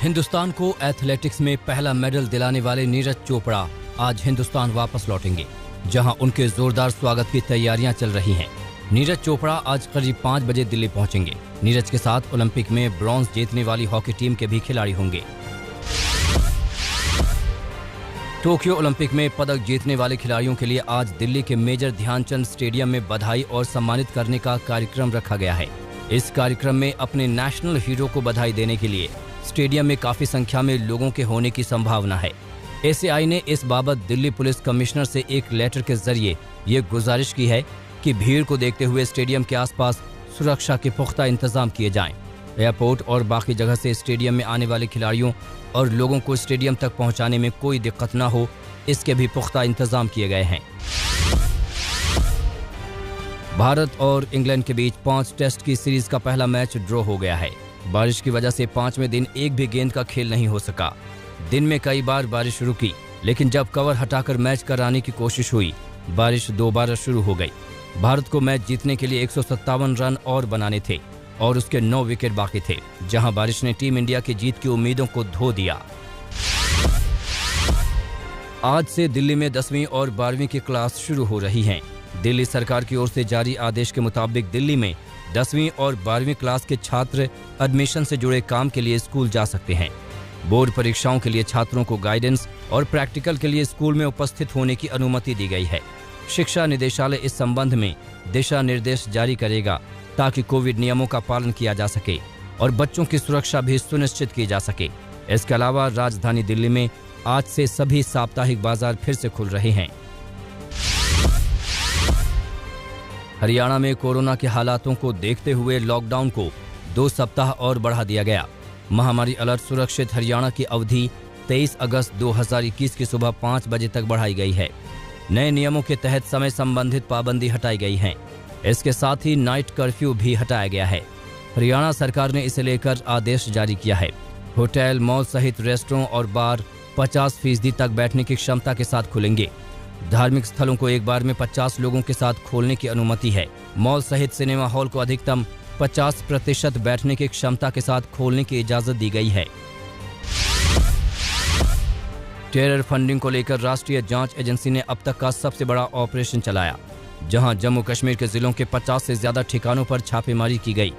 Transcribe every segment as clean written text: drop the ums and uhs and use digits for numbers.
हिंदुस्तान को एथलेटिक्स में पहला मेडल दिलाने वाले नीरज चोपड़ा आज हिंदुस्तान वापस लौटेंगे, जहां उनके जोरदार स्वागत की तैयारियां चल रही हैं। नीरज चोपड़ा आज करीब 5 बजे दिल्ली पहुंचेंगे। नीरज के साथ ओलंपिक में ब्रॉन्ज जीतने वाली हॉकी टीम के भी खिलाड़ी होंगे। टोक्यो ओलंपिक में पदक जीतने वाले खिलाड़ियों के लिए आज दिल्ली के मेजर ध्यानचंद स्टेडियम में बधाई और सम्मानित करने का कार्यक्रम रखा गया है। इस कार्यक्रम में अपने नेशनल हीरो को बधाई देने के लिए स्टेडियम में काफी संख्या में लोगों के होने की संभावना है। एसीआई ने इस बाबत दिल्ली पुलिस कमिश्नर से एक लेटर के जरिए ये गुजारिश की है कि भीड़ को देखते हुए स्टेडियम के आसपास सुरक्षा के पुख्ता इंतजाम किए जाएं। एयरपोर्ट और बाकी जगह से स्टेडियम में आने वाले खिलाड़ियों और लोगों को स्टेडियम तक पहुंचाने में कोई दिक्कत न हो, इसके भी पुख्ता इंतजाम किए गए हैं। भारत और इंग्लैंड के बीच 5 टेस्ट की सीरीज का पहला मैच ड्रॉ हो गया है। बारिश की वजह से 5वें दिन एक भी गेंद का खेल नहीं हो सका। दिन में कई बार बारिश रुकी, लेकिन जब कवर हटाकर मैच कराने की कोशिश हुई, बारिश दोबारा शुरू हो गई। भारत को मैच जीतने के लिए 157 रन और बनाने थे और उसके 9 विकेट बाकी थे, जहां बारिश ने टीम इंडिया की जीत की उम्मीदों को धो दिया। आज से दिल्ली में 10वीं और 12वीं की क्लास शुरू हो रही हैं। दिल्ली सरकार की ओर से जारी आदेश के मुताबिक दिल्ली में 10वीं और 12वीं क्लास के छात्र एडमिशन से जुड़े काम के लिए स्कूल जा सकते हैं। बोर्ड परीक्षाओं के लिए छात्रों को गाइडेंस और प्रैक्टिकल के लिए स्कूल में उपस्थित होने की अनुमति दी गई है। शिक्षा निदेशालय इस संबंध में दिशा निर्देश जारी करेगा ताकि कोविड नियमों का पालन किया जा सके और बच्चों की सुरक्षा भी सुनिश्चित की जा सके। इसके अलावा राजधानी दिल्ली में आज से सभी साप्ताहिक बाजार फिर से खुल रहे हैं। हरियाणा में कोरोना के हालातों को देखते हुए लॉकडाउन को 2 सप्ताह और बढ़ा दिया गया। महामारी अलर्ट सुरक्षित हरियाणा की अवधि 23 अगस्त 2021 की सुबह 5 बजे तक बढ़ाई गई है। नए नियमों के तहत समय संबंधित पाबंदी हटाई गई है। इसके साथ ही नाइट कर्फ्यू भी हटाया गया है। हरियाणा सरकार ने इसे लेकर आदेश जारी किया है। होटल, मॉल सहित रेस्टोरेंट और बार 50% तक बैठने की क्षमता के साथ खुलेंगे। धार्मिक स्थलों को एक बार में 50 लोगों के साथ खोलने की अनुमति है। मॉल सहित सिनेमा हॉल को अधिकतम 50% बैठने की क्षमता के साथ खोलने की इजाजत दी गई है। टेरर फंडिंग को लेकर राष्ट्रीय जांच एजेंसी ने अब तक का सबसे बड़ा ऑपरेशन चलाया, जहां जम्मू कश्मीर के जिलों के 50 से ज्यादा ठिकानों पर छापेमारी की गई।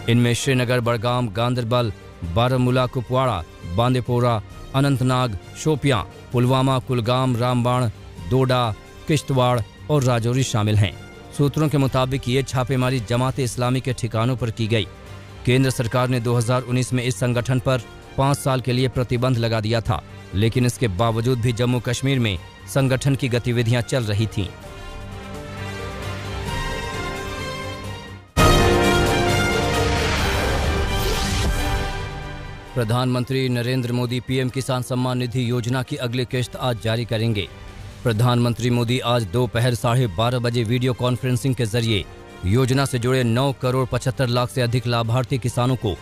इनमें श्रीनगर, बड़गाम, गांदरबल, बारामूला, कुपवाड़ा, बांदीपोरा, अनंतनाग, शोपियां, पुलवामा, कुलगाम, रामबाण, डोडा, किश्तवाड़ और राजौरी शामिल हैं। सूत्रों के मुताबिक ये छापेमारी जमात इस्लामी के ठिकानों पर की गई। केंद्र सरकार ने 2019 में इस संगठन पर 5 साल के लिए प्रतिबंध लगा दिया था, लेकिन इसके बावजूद भी जम्मू कश्मीर में संगठन की गतिविधियां चल रही थीं। प्रधानमंत्री नरेंद्र मोदी पीएम किसान सम्मान निधि योजना की अगली किश्त आज जारी करेंगे। प्रधानमंत्री मोदी आज दोपहर 12:30 बजे वीडियो कॉन्फ्रेंसिंग के जरिए योजना से जुड़े 9 करोड़ 75 लाख से अधिक लाभार्थी किसानों को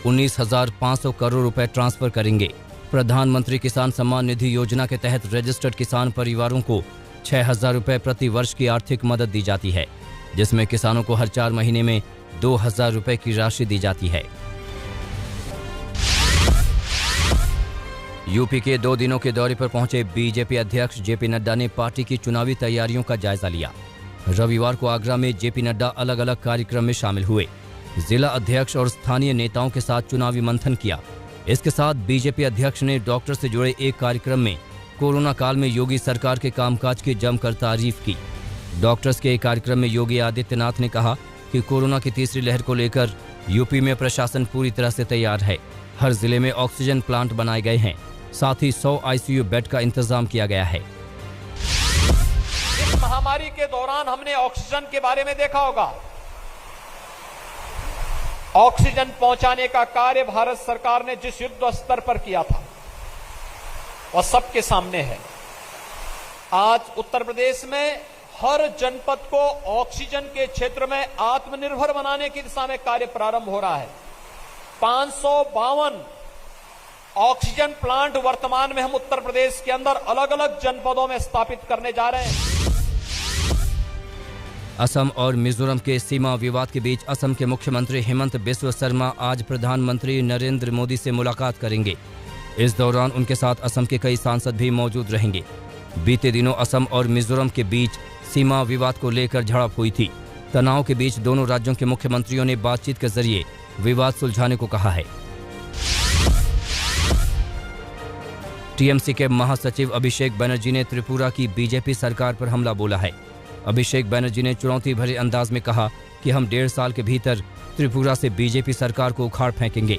19,500 करोड़ रुपए ट्रांसफर करेंगे। प्रधानमंत्री किसान सम्मान निधि योजना के तहत रजिस्टर्ड किसान परिवारों को 6,000 रुपए प्रति वर्ष की आर्थिक मदद दी जाती है, जिसमें किसानों को हर 4 महीने में 2,000 रुपए की राशि दी जाती है। यूपी के 2 दिनों के दौरे पर पहुंचे बीजेपी अध्यक्ष जेपी नड्डा ने पार्टी की चुनावी तैयारियों का जायजा लिया। रविवार को आगरा में जेपी नड्डा अलग अलग कार्यक्रम में शामिल हुए। जिला अध्यक्ष और स्थानीय नेताओं के साथ चुनावी मंथन किया। इसके साथ बीजेपी अध्यक्ष ने डॉक्टर से जुड़े एक कार्यक्रम में कोरोना काल में योगी सरकार के कामकाज की जमकर तारीफ की। डॉक्टर्स के एक कार्यक्रम में योगी आदित्यनाथ ने कहा कि कोरोना की तीसरी लहर को लेकर यूपी में प्रशासन पूरी तरह से तैयार है। हर जिले में ऑक्सीजन प्लांट बनाए गए हैं, साथ ही 100 आईसीयू बेड का इंतजाम किया गया है। इस महामारी के दौरान हमने ऑक्सीजन के बारे में देखा होगा। ऑक्सीजन पहुंचाने का कार्य भारत सरकार ने जिस युद्ध स्तर पर किया था वह सबके सामने है। आज उत्तर प्रदेश में हर जनपद को ऑक्सीजन के क्षेत्र में आत्मनिर्भर बनाने की दिशा में कार्य प्रारंभ हो रहा है। 552 ऑक्सीजन प्लांट वर्तमान में हम उत्तर प्रदेश के अंदर अलग अलग जनपदों में स्थापित करने जा रहे हैं। असम और मिजोरम के सीमा विवाद के बीच असम के मुख्यमंत्री हेमंत बिस्व शर्मा आज प्रधानमंत्री नरेंद्र मोदी से मुलाकात करेंगे। इस दौरान उनके साथ असम के कई सांसद भी मौजूद रहेंगे। बीते दिनों असम और मिजोरम के बीच सीमा विवाद को लेकर झड़प हुई थी। तनाव के बीच दोनों राज्यों के मुख्यमंत्रियों ने बातचीत के जरिए विवाद सुलझाने को कहा है। टीएमसी के महासचिव अभिषेक बनर्जी ने त्रिपुरा की बीजेपी सरकार पर हमला बोला है। अभिषेक बनर्जी ने चुनौती भरे अंदाज में कहा कि हम 1.5 साल के भीतर त्रिपुरा से बीजेपी सरकार को उखाड़ फेंकेंगे।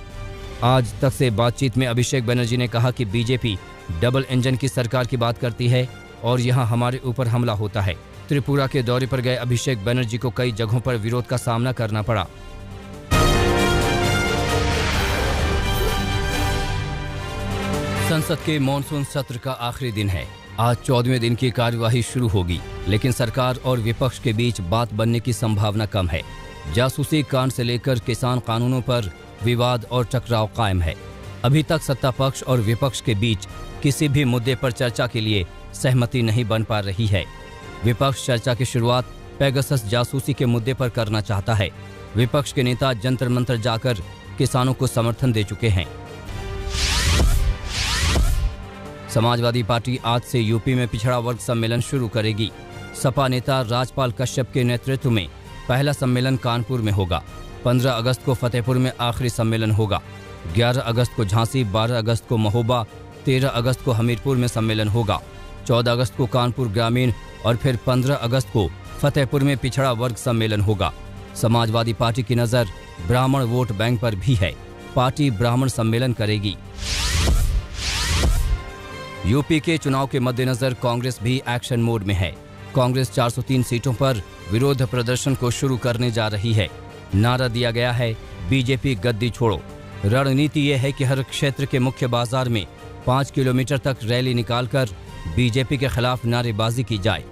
आज तक से बातचीत में अभिषेक बनर्जी ने कहा कि बीजेपी डबल इंजन की सरकार की बात करती है और यहां हमारे ऊपर हमला होता है। त्रिपुरा के दौरे पर गए अभिषेक बनर्जी को कई जगहों पर विरोध का सामना करना पड़ा। संसद के मॉनसून सत्र का आखिरी दिन है। आज 14वें दिन की कार्यवाही शुरू होगी, लेकिन सरकार और विपक्ष के बीच बात बनने की संभावना कम है। जासूसी कांड से लेकर किसान कानूनों पर विवाद और टकराव कायम है। अभी तक सत्ता पक्ष और विपक्ष के बीच किसी भी मुद्दे पर चर्चा के लिए सहमति नहीं बन पा रही है। विपक्ष चर्चा की शुरुआत पेगासस जासूसी के मुद्दे पर करना चाहता है। विपक्ष के नेता जंतर मंतर जाकर किसानों को समर्थन दे चुके हैं। समाजवादी पार्टी आज से यूपी में पिछड़ा वर्ग सम्मेलन शुरू करेगी। सपा नेता राजपाल कश्यप के नेतृत्व में पहला सम्मेलन कानपुर में होगा। 15 अगस्त को फतेहपुर में आखिरी सम्मेलन होगा। 11 अगस्त को झांसी, 12 अगस्त को महोबा, 13 अगस्त को हमीरपुर में सम्मेलन होगा। 14 अगस्त को कानपुर ग्रामीण और फिर 15 अगस्त को फतेहपुर में पिछड़ा वर्ग सम्मेलन होगा। समाजवादी पार्टी की नज़र ब्राह्मण वोट बैंक पर भी है। पार्टी ब्राह्मण सम्मेलन करेगी। यूपी के चुनाव के मद्देनजर कांग्रेस भी एक्शन मोड में है। कांग्रेस 403 सीटों पर विरोध प्रदर्शन को शुरू करने जा रही है। नारा दिया गया है, बीजेपी गद्दी छोड़ो। रणनीति ये है कि हर क्षेत्र के मुख्य बाजार में 5 किलोमीटर तक रैली निकालकर बीजेपी के खिलाफ नारेबाजी की जाए।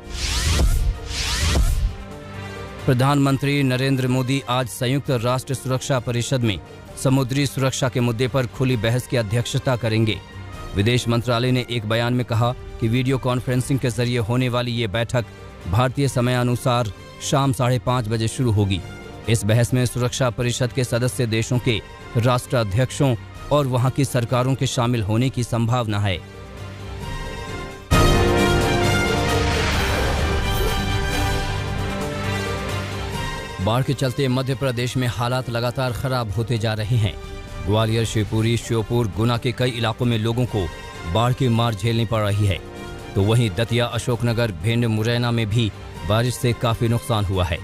प्रधानमंत्री नरेंद्र मोदी आज संयुक्त राष्ट्र सुरक्षा परिषद में समुद्री सुरक्षा के मुद्दे पर खुली बहस की अध्यक्षता करेंगे। विदेश मंत्रालय ने एक बयान में कहा कि वीडियो कॉन्फ्रेंसिंग के जरिए होने वाली ये बैठक भारतीय समयानुसार शाम 5:30 बजे शुरू होगी। इस बहस में सुरक्षा परिषद के सदस्य देशों के राष्ट्राध्यक्षों और वहां की सरकारों के शामिल होने की संभावना है। बाढ़ के चलते मध्य प्रदेश में हालात लगातार खराब होते जा रहे हैं। ग्वालियर, शिवपुरी, श्योपुर, गुना के कई इलाकों में लोगों को बाढ़ की मार झेलनी पड़ रही है, तो वहीं दतिया, अशोकनगर, भिंड, मुरैना में भी बारिश से काफी नुकसान हुआ है।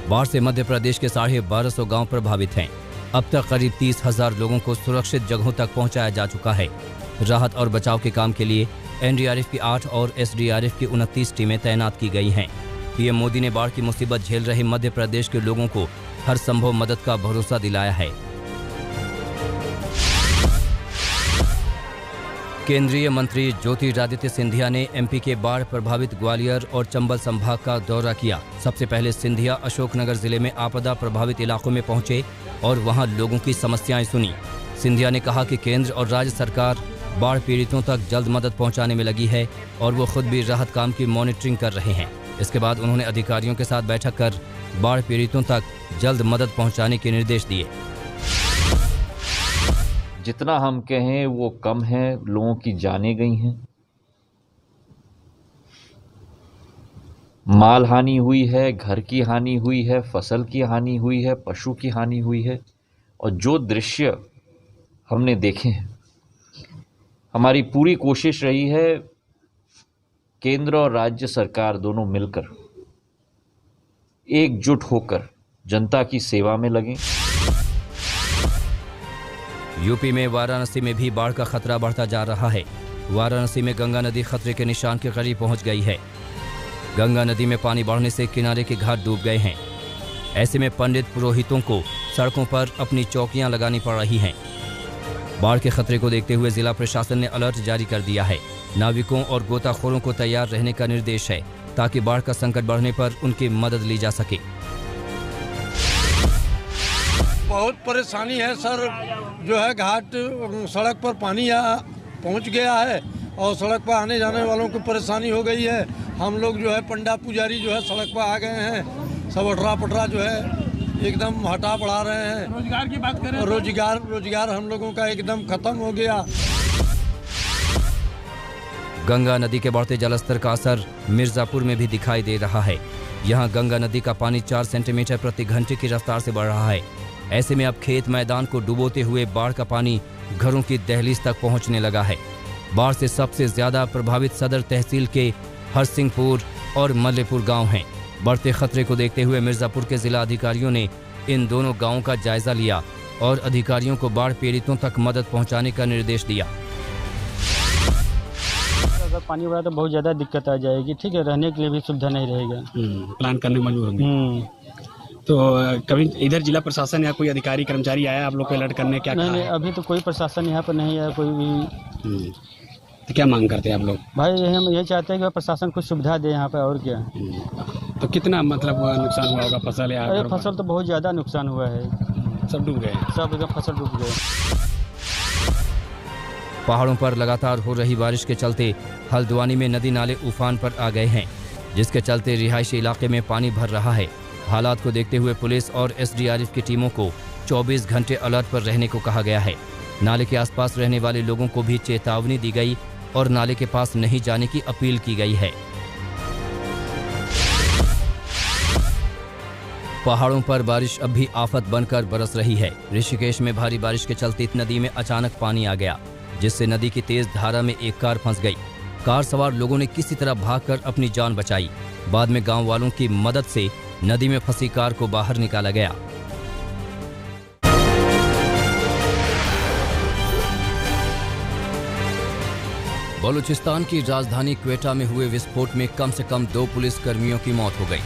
बाढ़ से मध्य प्रदेश के 1250 गांव प्रभावित हैं। अब तक करीब 30,000 लोगों को सुरक्षित जगहों तक पहुंचाया जा चुका है। राहत और बचाव के काम के लिए एनडीआरएफ की 8 और एसडीआरएफ की 29 टीमें तैनात की गई हैं। पीएम मोदी ने बाढ़ की मुसीबत झेल रहे मध्य प्रदेश के लोगों को हर संभव मदद का भरोसा दिलाया है। केंद्रीय मंत्री ज्योतिरादित्य सिंधिया ने एमपी के बाढ़ प्रभावित ग्वालियर और चंबल संभाग का दौरा किया। सबसे पहले सिंधिया अशोकनगर जिले में आपदा प्रभावित इलाकों में पहुंचे और वहां लोगों की समस्याएं सुनी। सिंधिया ने कहा कि केंद्र और राज्य सरकार बाढ़ पीड़ितों तक जल्द मदद पहुंचाने में लगी है और वो खुद भी राहत काम की मॉनिटरिंग कर रहे हैं। इसके बाद उन्होंने अधिकारियों के साथ बैठक कर बाढ़ पीड़ितों तक जल्द मदद पहुंचाने के निर्देश दिए। जितना हम कहें वो कम है। लोगों की जानें गई हैं, माल हानि हुई है, घर की हानि हुई है, फसल की हानि हुई है, पशु की हानि हुई है। और जो दृश्य हमने देखे हैं, हमारी पूरी कोशिश रही है केंद्र और राज्य सरकार दोनों मिलकर एकजुट होकर जनता की सेवा में लगें। यूपी में वाराणसी में भी बाढ़ का खतरा बढ़ता जा रहा है। वाराणसी में गंगा नदी खतरे के निशान के करीब पहुंच गई है। गंगा नदी में पानी बढ़ने से किनारे के घाट डूब गए हैं। ऐसे में पंडित पुरोहितों को सड़कों पर अपनी चौकियां लगानी पड़ रही हैं। बाढ़ के खतरे को देखते हुए जिला प्रशासन ने अलर्ट जारी कर दिया है। नाविकों और गोताखोरों को तैयार रहने का निर्देश है ताकि बाढ़ का संकट बढ़ने पर उनकी मदद ली जा सके। बहुत परेशानी है सर, जो है घाट सड़क पर पानी पहुंच गया है और सड़क पर आने जाने वालों को परेशानी हो गई है। हम लोग जो है पंडा पुजारी जो है सड़क पर आ गए हैं सब अठरा पटरा जो है एकदम हटा बढ़ा रहे हैं। रोजगार की बात करें, रोजगार हम लोगों का एकदम खत्म हो गया। गंगा नदी के बढ़ते जलस्तर का असर मिर्जापुर में भी दिखाई दे रहा है। यहाँ गंगा नदी का पानी 4 सेंटीमीटर प्रति घंटे की रफ्तार से बढ़ रहा है। ऐसे में अब खेत मैदान को डुबोते हुए बाढ़ का पानी घरों की दहलीज तक पहुंचने लगा है। बाढ़ से सबसे ज्यादा प्रभावित सदर तहसील के हरसिंहपुर और मल्लेपुर गांव हैं। बढ़ते खतरे को देखते हुए मिर्जापुर के जिला अधिकारियों ने इन दोनों गांवों का जायजा लिया और अधिकारियों को बाढ़ पीड़ितों तक मदद पहुंचाने का निर्देश दिया। अगर पानी बढ़ा तो बहुत ज़्यादा दिक्कत आ जाएगी। ठीक है, रहने के लिए भी सुविधा नहीं रहेगा। प्लान करने मजबूर होंगे। तो कभी इधर जिला प्रशासन या कोई अधिकारी कर्मचारी आया आप लोग को अलर्ट करने? क्या नहीं, अभी तो कोई प्रशासन यहाँ पर नहीं आया कोई भी। तो क्या मांग करते हैं आप लोग? भाई हम ये चाहते हैं कि प्रशासन कुछ सुविधा दे यहाँ पे, और क्या। तो कितना मतलब नुकसान हुआ होगा फसल? या फसल तो बहुत ज़्यादा नुकसान हुआ है, सब डूब गए, सब एकदम फसल डूब गए। पहाड़ों पर लगातार हो रही बारिश के चलते हल्द्वानी में नदी नाले उफान पर आ गए हैं, जिसके चलते रिहायशी इलाके में पानी भर रहा है। हालात को देखते हुए पुलिस और एसडीआरएफ की टीमों को 24 घंटे अलर्ट पर रहने को कहा गया है। नाले के आसपास रहने वाले लोगों को भी चेतावनी दी गई और नाले के पास नहीं जाने की अपील की गई है। पहाड़ों पर बारिश अब भी आफत बनकर बरस रही है। ऋषिकेश में भारी बारिश के चलते नदी में अचानक पानी आ गया, जिससे नदी की तेज धारा में एक कार फंस गई। कार सवार लोगों ने किसी तरह भागकर अपनी जान बचाई। बाद में गांव वालों की मदद से नदी में फंसी कार को बाहर निकाला गया। बलूचिस्तान की राजधानी क्वेटा में हुए विस्फोट में कम से कम 2 पुलिस कर्मियों की मौत हो गई।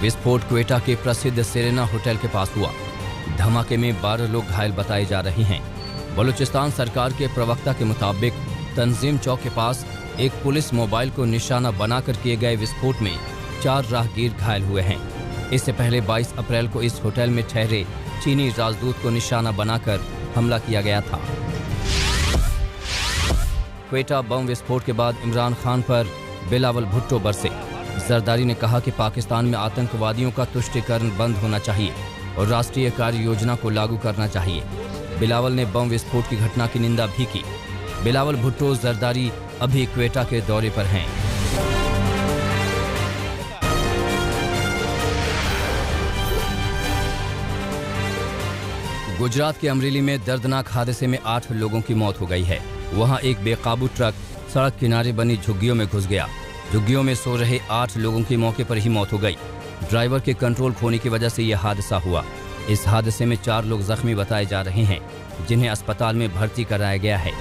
विस्फोट क्वेटा के प्रसिद्ध सेरेना होटल के पास हुआ। धमाके में 12 लोग घायल बताए जा रहे हैं। बलूचिस्तान सरकार के प्रवक्ता के मुताबिक तंजीम चौक के पास एक पुलिस मोबाइल को निशाना बनाकर किए गए विस्फोट में 4 राहगीर घायल हुए हैं। इससे पहले 22 अप्रैल को इस होटल में ठहरे चीनी राजदूत को निशाना बनाकर हमला किया गया था। क्वेटा बम विस्फोट के बाद इमरान खान पर बिलावल भुट्टो बरसे। जरदारी ने कहा कि पाकिस्तान में आतंकवादियों का तुष्टीकरण बंद होना चाहिए और राष्ट्रीय कार्य योजना को लागू करना चाहिए। बिलावल ने बम विस्फोट की घटना की निंदा भी की। बिलावल भुट्टो जरदारी अभी क्वेटा के दौरे पर हैं। गुजरात के अमरेली में दर्दनाक हादसे में 8 लोगों की मौत हो गई है। वहां एक बेकाबू ट्रक सड़क किनारे बनी झुग्गियों में घुस गया। झुग्गियों में सो रहे 8 लोगों की मौके पर ही मौत हो गई। ड्राइवर के कंट्रोल खोने की वजह से यह हादसा हुआ। इस हादसे में 4 लोग जख्मी बताए जा रहे हैं, जिन्हें अस्पताल में भर्ती कराया गया है।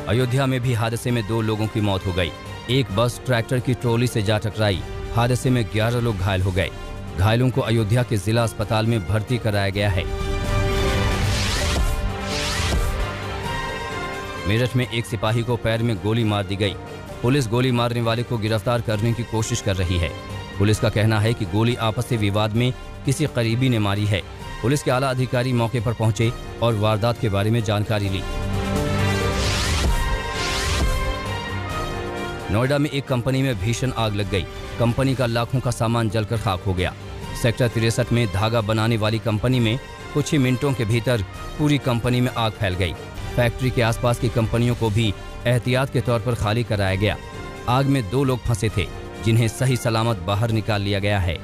अयोध्या में भी हादसे में 2 लोगों की मौत हो गई। एक बस ट्रैक्टर की ट्रॉली से जा टकराई। हादसे में 11 लोग घायल हो गए। घायलों को अयोध्या के जिला अस्पताल में भर्ती कराया गया है। मेरठ में एक सिपाही को पैर में गोली मार दी गई। पुलिस गोली मारने वाले को गिरफ्तार करने की कोशिश कर रही है। पुलिस का कहना है कि गोली आपसी विवाद में किसी करीबी ने मारी है। पुलिस के आला अधिकारी मौके पर पहुंचे और वारदात के बारे में जानकारी ली। नोएडा में एक कंपनी में भीषण आग लग गई। कंपनी का लाखों का सामान जलकर खाक हो गया। सेक्टर 63 में धागा बनाने वाली कंपनी में कुछ ही मिनटों के भीतर पूरी कंपनी में आग फैल गई। फैक्ट्री के आसपास की कंपनियों को भी एहतियात के तौर पर खाली कराया गया। आग में 2 लोग फंसे थे, जिन्हें सही सलामत बाहर निकाल लिया गया है।